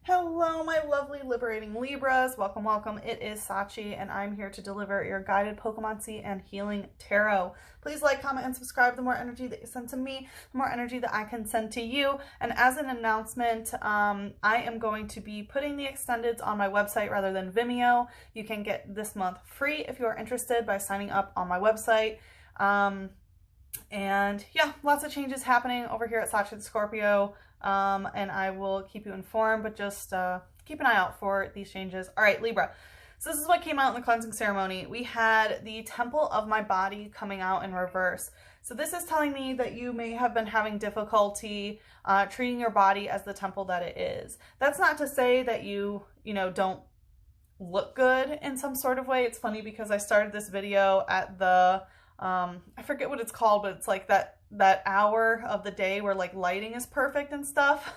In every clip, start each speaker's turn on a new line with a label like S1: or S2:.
S1: Hello, my lovely liberating Libras. Welcome, welcome. It is Sachi, and I'm here to deliver your guided Pokémoncy and healing tarot. Please like, comment, and subscribe. The more energy that you send to me, the more energy that I can send to you. And as an announcement, I am going to be putting the extendeds on my website rather than Vimeo. You can get this month free if you are interested by signing up on my website. And yeah, lots of changes happening over here at Sachi The Scorpio. And I will keep you informed, but just keep an eye out for these changes. All right, Libra. So this is what came out in the cleansing ceremony. We had the Temple of My Body coming out in reverse. So this is telling me that you may have been having difficulty treating your body as the temple that it is. That's not to say that you don't look good in some sort of way. It's funny because I started this video at the I forget what it's called, but it's like that hour of the day where like lighting is perfect and stuff.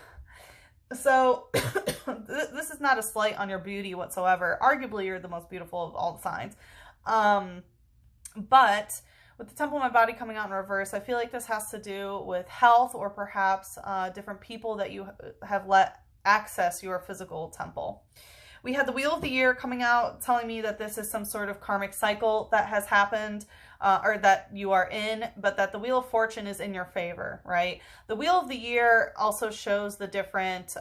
S1: So this is not a slight on your beauty whatsoever. Arguably, you're the most beautiful of all the signs. But with the Temple of My Body coming out in reverse, I feel like this has to do with health or perhaps different people that you have let access your physical temple. We had the Wheel of the Year coming out telling me that this is some sort of karmic cycle that has happened or that you are in, but that the Wheel of Fortune is in your favor, right? The Wheel of the Year also shows the different,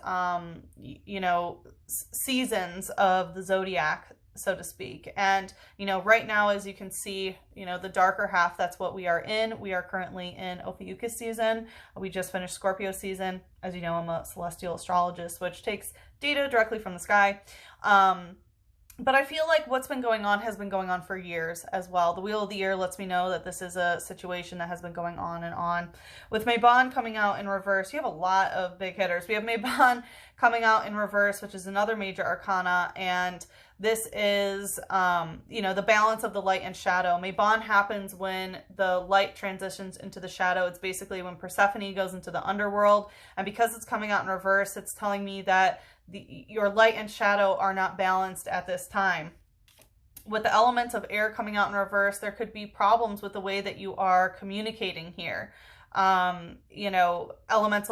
S1: seasons of the zodiac, so to speak. And, right now, as you can see, the darker half, that's what we are in. We are currently in Ophiuchus season. We just finished Scorpio season. As you know, I'm a celestial astrologist, which takes data directly from the sky. But I feel like what's been going on has been going on for years as well. The Wheel of the Year lets me know that this is a situation that has been going on and on. With Mabon coming out in reverse, you have a lot of big hitters. We have Mabon coming out in reverse, which is another major arcana, and this is, the balance of the light and shadow. Mabon happens when the light transitions into the shadow. It's basically when Persephone goes into the underworld, and because it's coming out in reverse, it's telling me that your light and shadow are not balanced at this time. With the element of air coming out in reverse, there could be problems with the way that you are communicating here. Elemental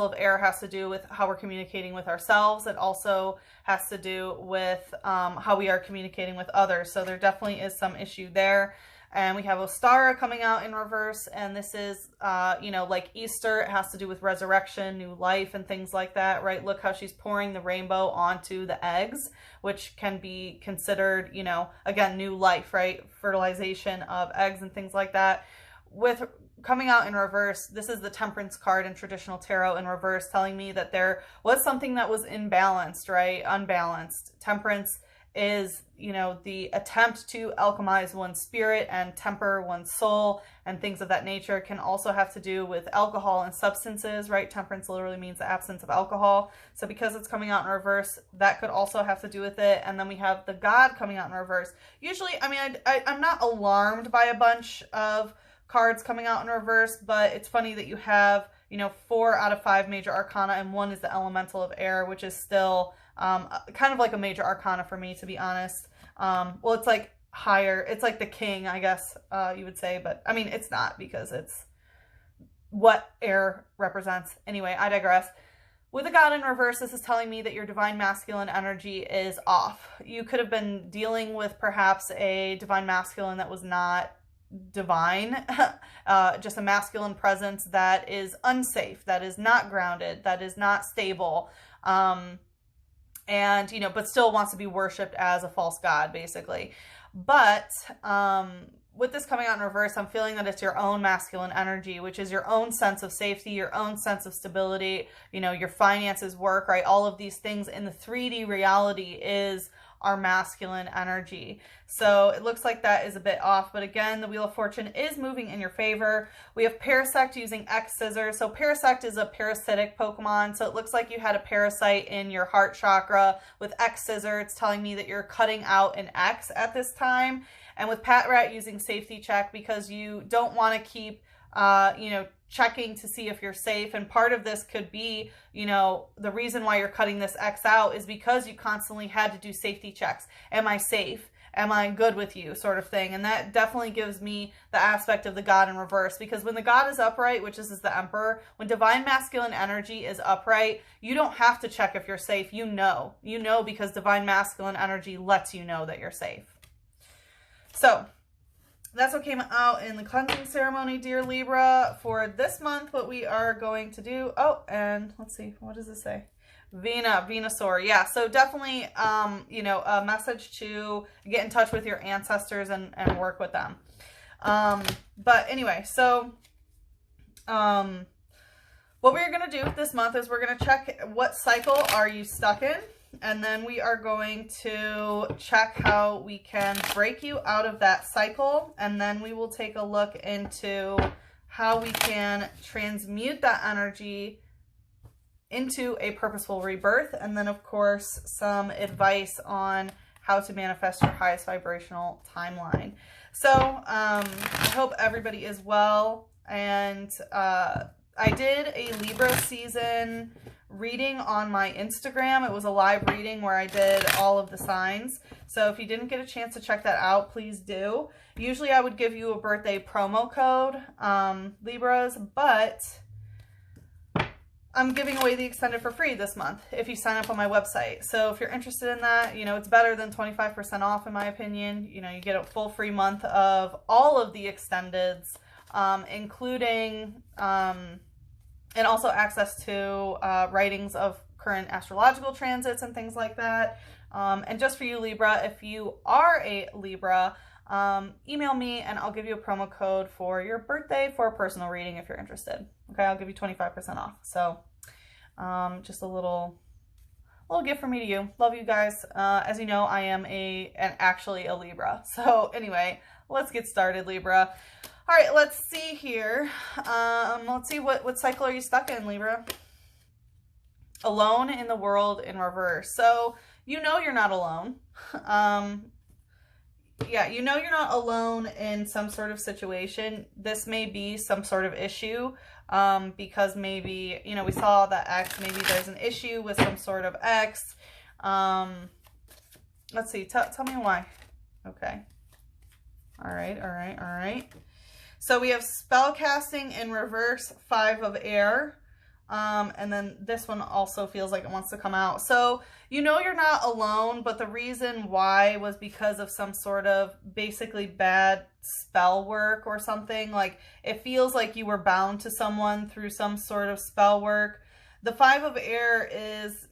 S1: of air has to do with how we're communicating with ourselves. It also has to do with how we are communicating with others. So there definitely is some issue there. And we have Ostara coming out in reverse, and this is, like Easter. It has to do with resurrection, new life, and things like that, right? Look how she's pouring the rainbow onto the eggs, which can be considered, again, new life, right? Fertilization of eggs and things like that. With coming out in reverse, this is the Temperance card in traditional tarot in reverse, telling me that there was something that was imbalanced, right? Unbalanced. Temperance is, the attempt to alchemize one's spirit and temper one's soul and things of that nature. Can also have to do with alcohol and substances, right? Temperance literally means the absence of alcohol. So because it's coming out in reverse, that could also have to do with it. And then we have the God coming out in reverse. Usually, I'm not alarmed by a bunch of cards coming out in reverse, but it's funny that you have, 4 out of 5 major arcana, and one is the elemental of air, which is still kind of like a major arcana for me, to be honest. Well, it's like higher. It's like the king, I guess you would say, but it's not, because it's what air represents. Anyway, I digress. With the God in reverse, this is telling me that your divine masculine energy is off. You could have been dealing with perhaps a divine masculine that was not divine, just a masculine presence that is unsafe, that is not grounded, that is not stable, and but still wants to be worshipped as a false god, basically. But with this coming out in reverse, I'm feeling that it's your own masculine energy, which is your own sense of safety, your own sense of stability, your finances, work, right? All of these things in the 3D reality is our masculine energy. So it looks like that is a bit off, but again, the Wheel of Fortune is moving in your favor. We have Parasect using X Scissors. So Parasect is a parasitic Pokemon. So it looks like you had a parasite in your heart chakra. With X Scissor, it's telling me that you're cutting out an X at this time. And with Patrat using Safety Check, because you don't want to keep, checking to see if you're safe. And part of this could be, the reason why you're cutting this X out is because you constantly had to do safety checks. Am I safe? am I good with you, sort of thing. And that definitely gives me the aspect of the God in reverse, because when the God is upright, which is the Emperor, when divine masculine energy is upright, you don't have to check if you're safe. You know because divine masculine energy lets you know that you're safe. So that's what came out in the cleansing ceremony, dear Libra. For this month, what we are going to do, oh, and let's see, what does this say? Venusaur. Yeah, so definitely, you know, a message to get in touch with your ancestors and work with them. But anyway, so what we're going to do this month is we're going to check what cycle are you stuck in. And then we are going to check how we can break you out of that cycle. And then we will take a look into how we can transmute that energy into a purposeful rebirth. And then, of course, some advice on how to manifest your highest vibrational timeline. So I hope everybody is well. And I did a Libra season reading on my Instagram. It was a live reading where I did all of the signs. So if you didn't get a chance to check that out, please do. Usually I would give you a birthday promo code, Libras, but I'm giving away the extended for free this month if you sign up on my website. So if you're interested in that, you know, it's better than 25% off in my opinion. You know, you get a full free month of all of the extendeds, including and also access to writings of current astrological transits and things like that. And just for you, Libra, if you are a Libra, email me and I'll give you a promo code for your birthday for a personal reading if you're interested. Okay, I'll give you 25% off. So just a little gift from me to you. Love you guys. As you know, I am actually a Libra. So anyway, let's get started, Libra. All right, let's see here. Let's see what cycle are you stuck in, Libra? Alone in the world in reverse. So you know you're not alone. Yeah, you know you're not alone in some sort of situation. This may be some sort of issue because maybe, you know, we saw that X, maybe there's an issue with some sort of X. Let's see, tell me why. Okay. All right. So we have spell casting in reverse, 5 of air. And then this one also feels like it wants to come out. So you know you're not alone, but the reason why was because of some sort of basically bad spell work or something. Like it feels like you were bound to someone through some sort of spell work. The 5 of air is,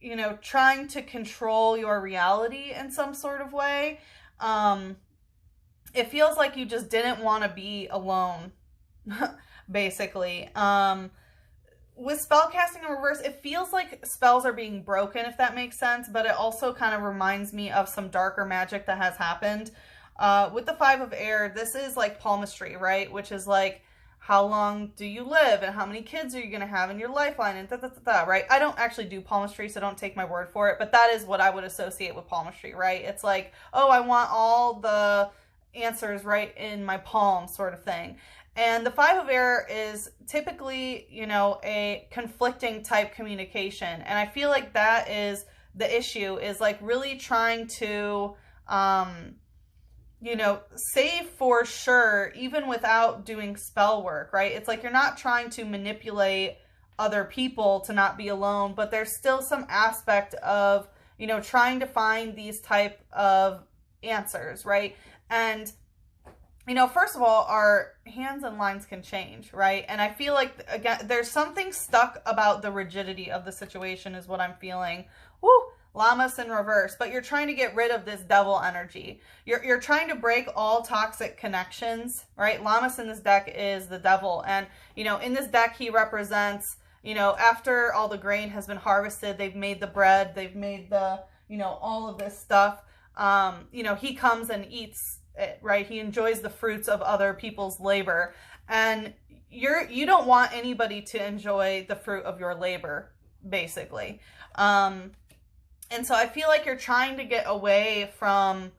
S1: you know, trying to control your reality in some sort of way. It feels like you just didn't want to be alone, basically. With spellcasting in reverse, it feels like spells are being broken, if that makes sense, but it also kind of reminds me of some darker magic that has happened. With the 5 of air, this is like palmistry, right? Which is like, how long do you live and how many kids are you going to have in your lifeline and right? I don't actually do palmistry, so don't take my word for it, but that is what I would associate with palmistry, right? It's like, oh, I want all the answers right in my palm sort of thing. And the 5 of air is typically, you know, a conflicting type communication. And I feel like that is the issue, is like really trying to, you know, save for sure, even without doing spell work, right? It's like you're not trying to manipulate other people to not be alone, but there's still some aspect of, you know, trying to find these type of answers, right? And, you know, first of all, our hands and lines can change, right? And I feel like, again, there's something stuck about the rigidity of the situation is what I'm feeling. Woo! Llamas in reverse. But you're trying to get rid of this devil energy. You're trying to break all toxic connections, right? Llamas in this deck is the devil. And, you know, in this deck, he represents, you know, after all the grain has been harvested, they've made the bread, they've made the, you know, all of this stuff. You know, he comes and eats it, right? He enjoys the fruits of other people's labor, and you don't want anybody to enjoy the fruit of your labor, basically. And so I feel like you're trying to get away from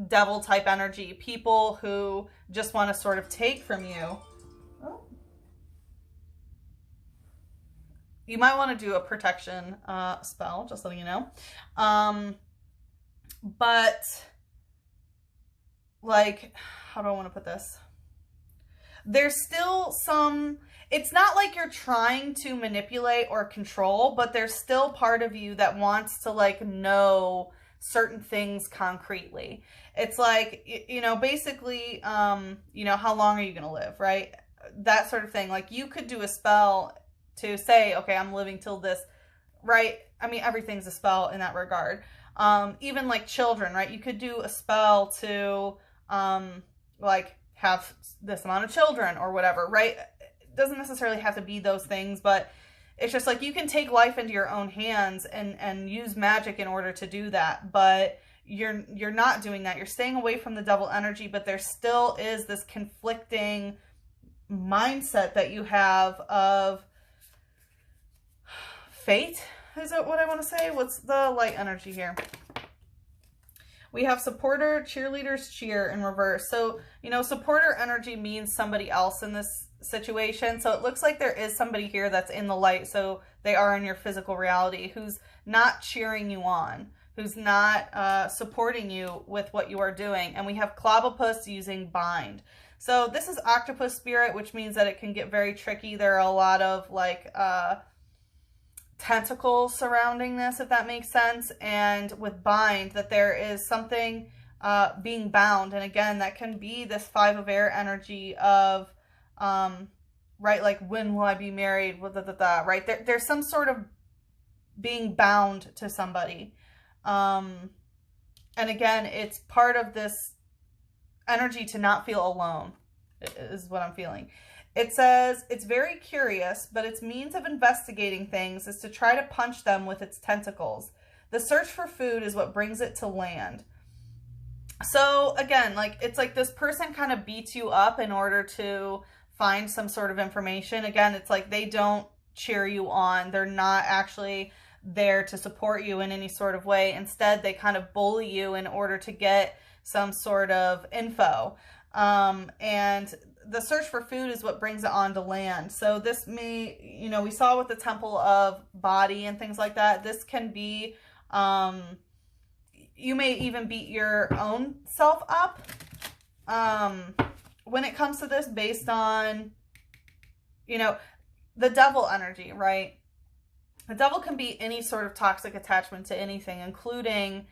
S1: devil type energy, people who just want to sort of take from you. Oh. You might want to do a protection spell, just letting you know. But like, how do I want to put this? There's still some, it's not like you're trying to manipulate or control, but there's still part of you that wants to like know certain things concretely. It's like, you know, basically, you know, how long are you going to live, right? That sort of thing. Like you could do a spell to say, okay, I'm living till this, right? I mean, everything's a spell in that regard. Even like children, right? You could do a spell to, like have this amount of children or whatever, right? It doesn't necessarily have to be those things, but it's just like you can take life into your own hands and use magic in order to do that, but you're not doing that. You're staying away from the devil energy, but there still is this conflicting mindset that you have of fate. Is it what I want to say? What's the light energy here? We have supporter, cheerleaders, cheer in reverse. So, you know, supporter energy means somebody else in this situation. So it looks like there is somebody here that's in the light. So they are in your physical reality who's not cheering you on, who's not supporting you with what you are doing. And we have Clobopus using bind. So this is octopus spirit, which means that it can get very tricky. There are a lot of like tentacles surrounding this, if that makes sense. And with bind, that there is something being bound. And again, that can be this 5 of air energy of, right, like when will I be married, right? There's some sort of being bound to somebody. And again, it's part of this energy to not feel alone, is what I'm feeling. It says, it's very curious, but its means of investigating things is to try to punch them with its tentacles. The search for food is what brings it to land. So again, like it's like this person kind of beats you up in order to find some sort of information. Again, it's like they don't cheer you on. They're not actually there to support you in any sort of way. Instead, they kind of bully you in order to get some sort of info. And the search for food is what brings it onto land. So this may, you know, we saw with the temple of body and things like that. This can be, you may even beat your own self up when it comes to this based on, you know, the devil energy, right? The devil can be any sort of toxic attachment to anything, including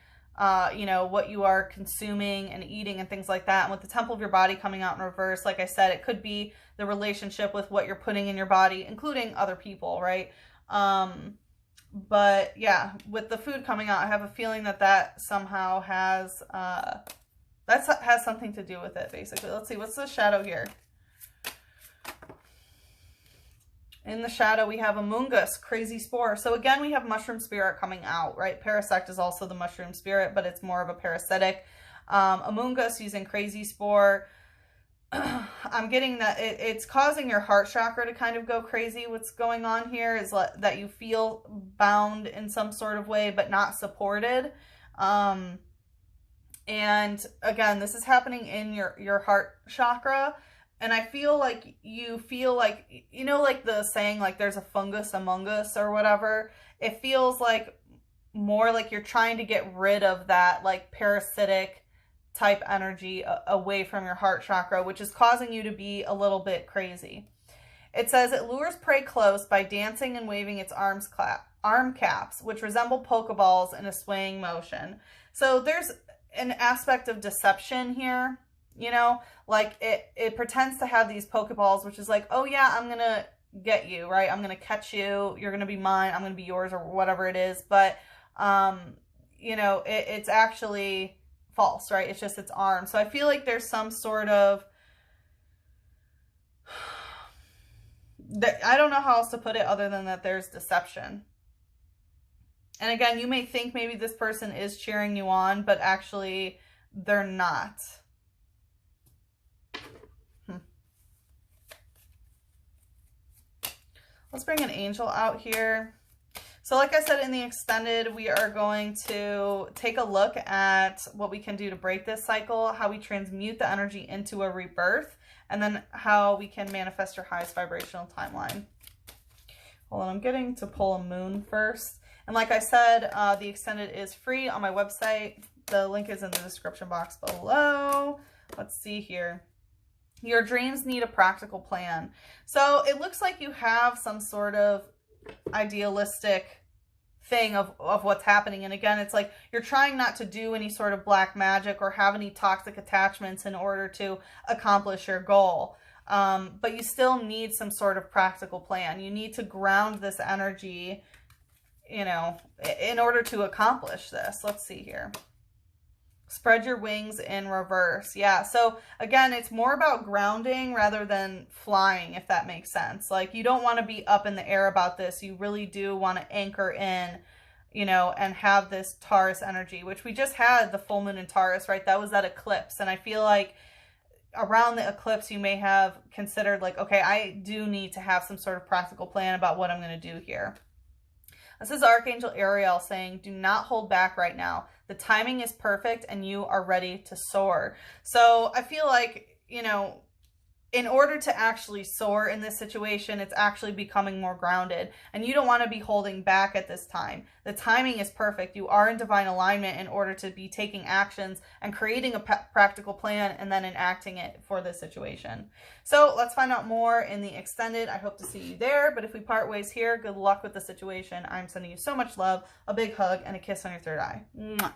S1: you know, what you are consuming and eating and things like that. And with the temple of your body coming out in reverse, like I said, it could be the relationship with what you're putting in your body, including other people, right? But yeah, with the food coming out, I have a feeling that that somehow has, has something to do with it, basically. Let's see, what's the shadow here? In the shadow, we have a mungus, crazy spore. So again, we have mushroom spirit coming out, right? Parasect is also the mushroom spirit, but it's more of a parasitic. A mungus using crazy spore. I'm getting that it's causing your heart chakra to kind of go crazy. What's going on here is that you feel bound in some sort of way, but not supported. And again, this is happening in your heart chakra. And I feel like you feel like, you know, like the saying, like there's a fungus among us or whatever. It feels like more like you're trying to get rid of that like parasitic type energy away from your heart chakra, which is causing you to be a little bit crazy. It says it lures prey close by dancing and waving its arm caps, which resemble Pokeballs in a swaying motion. So there's an aspect of deception here. You know, like it pretends to have these Pokeballs, which is like, oh yeah, I'm going to get you, right? I'm going to catch you. You're going to be mine. I'm going to be yours or whatever it is. But, you know, it's actually false, right? It's just its arm. So I feel like there's some sort of, I don't know how else to put it other than that there's deception. And again, you may think maybe this person is cheering you on, but actually they're not. Let's bring an angel out here. So like I said, in the extended, we are going to take a look at what we can do to break this cycle, how we transmute the energy into a rebirth, and then how we can manifest your highest vibrational timeline. Hold on, I'm getting to pull a moon first. And like I said, the extended is free on my website. The link is in the description box below. Let's see here. Your dreams need a practical plan. So it looks like you have some sort of idealistic thing of what's happening. And again, it's like you're trying not to do any sort of black magic or have any toxic attachments in order to accomplish your goal. But you still need some sort of practical plan. You need to ground this energy, you know, in order to accomplish this. Let's see here. Spread your wings in reverse. Yeah. So again, it's more about grounding rather than flying, if that makes sense. Like, you don't want to be up in the air about this. You really do want to anchor in, you know, and have this Taurus energy, which we just had the full moon in Taurus, right? That was that eclipse. And I feel like around the eclipse, you may have considered like, okay, I do need to have some sort of practical plan about what I'm going to do here. This is Archangel Ariel saying, do not hold back right now. The timing is perfect and you are ready to soar. So I feel like, you know, in order to actually soar in this situation, it's actually becoming more grounded. And you don't want to be holding back at this time. The timing is perfect. You are in divine alignment in order to be taking actions and creating a practical plan and then enacting it for this situation. So let's find out more in the extended. I hope to see you there. But if we part ways here, good luck with the situation. I'm sending you so much love, a big hug, and a kiss on your third eye. Mwah.